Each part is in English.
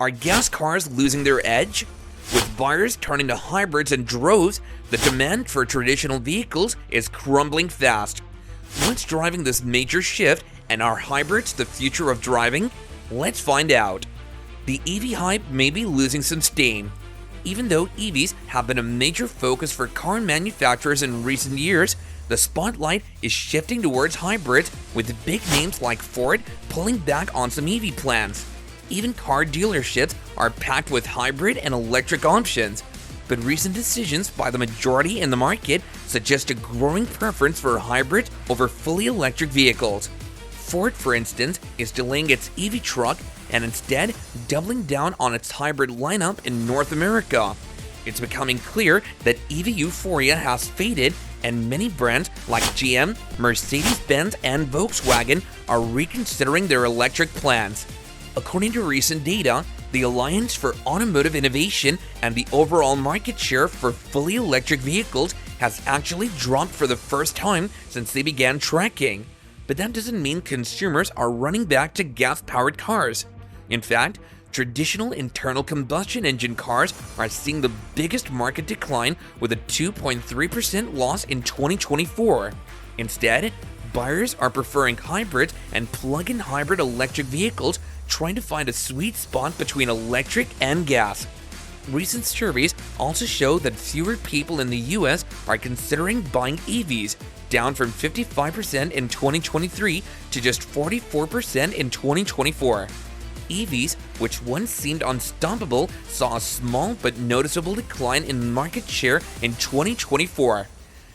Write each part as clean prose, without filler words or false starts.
Are gas cars losing their edge? With buyers turning to hybrids in droves, the demand for traditional vehicles is crumbling fast. What's driving this major shift, and are hybrids the future of driving? Let's find out. The EV hype may be losing some steam. Even though EVs have been a major focus for car manufacturers in recent years, the spotlight is shifting towards hybrids, with big names like Ford pulling back on some EV plans. Even car dealerships are packed with hybrid and electric options, but recent decisions by the majority in the market suggest a growing preference for hybrids over fully electric vehicles. Ford, for instance, is delaying its EV truck and instead doubling down on its hybrid lineup in North America. It's becoming clear that EV euphoria has faded, and many brands like GM, Mercedes-Benz, and Volkswagen are reconsidering their electric plans. According to recent data, the Alliance for Automotive Innovation and the overall market share for fully electric vehicles has actually dropped for the first time since they began tracking. But that doesn't mean consumers are running back to gas-powered cars. In fact, traditional internal combustion engine cars are seeing the biggest market decline, with a 2.3% loss in 2024. Instead, buyers are preferring hybrids and plug-in hybrid electric vehicles, trying to find a sweet spot between electric and gas. Recent surveys also show that fewer people in the US are considering buying EVs, down from 55% in 2023 to just 44% in 2024. EVs, which once seemed unstoppable, saw a small but noticeable decline in market share in 2024.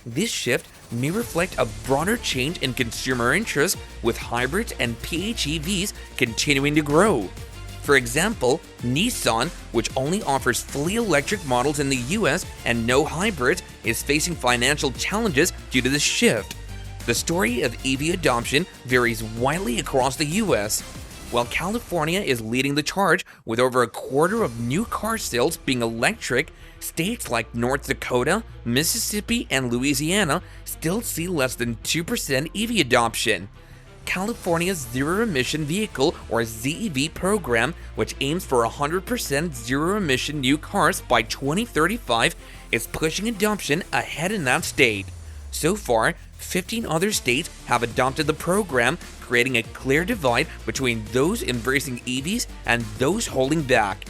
This shift may reflect a broader change in consumer interest, with hybrids and PHEVs continuing to grow. For example, Nissan, which only offers fully electric models in the US and no hybrids, is facing financial challenges due to this shift. The story of EV adoption varies widely across the US. While California is leading the charge, with over a quarter of new car sales being electric, states like North Dakota, Mississippi, and Louisiana still see less than 2% EV adoption. California's Zero Emission Vehicle, or ZEV program, which aims for 100% zero-emission new cars by 2035, is pushing adoption ahead in that state. So far, 15 other states have adopted the program, creating a clear divide between those embracing EVs and those holding back.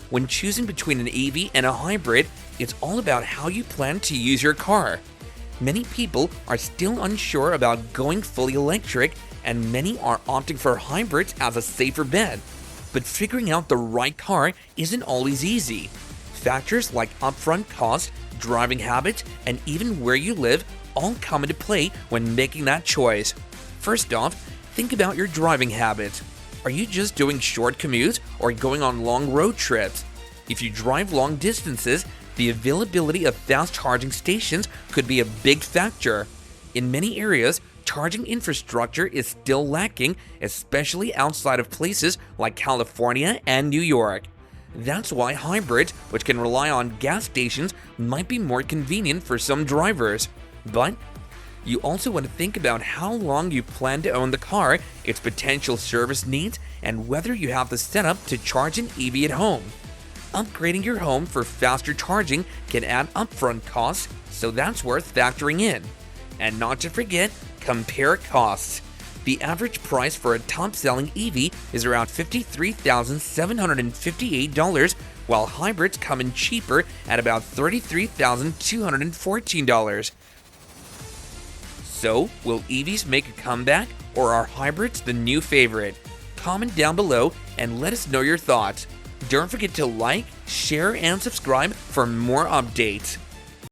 When choosing between an EV and a hybrid, it's all about how you plan to use your car. Many people are still unsure about going fully electric, and many are opting for hybrids as a safer bet. But figuring out the right car isn't always easy. Factors like upfront cost, driving habits, and even where you live all come into play when making that choice. First off, think about your driving habits. Are you just doing short commutes or going on long road trips? If you drive long distances, the availability of fast charging stations could be a big factor. In many areas, charging infrastructure is still lacking, especially outside of places like California and New York. That's why hybrids, which can rely on gas stations, might be more convenient for some drivers. But you also want to think about how long you plan to own the car, its potential service needs, and whether you have the setup to charge an EV at home. Upgrading your home for faster charging can add upfront costs, so that's worth factoring in. And not to forget, compare costs. The average price for a top-selling EV is around $53,758, while hybrids come in cheaper at about $33,214. So, will EVs make a comeback, or are hybrids the new favorite? Comment down below and let us know your thoughts. Don't forget to like, share, and subscribe for more updates.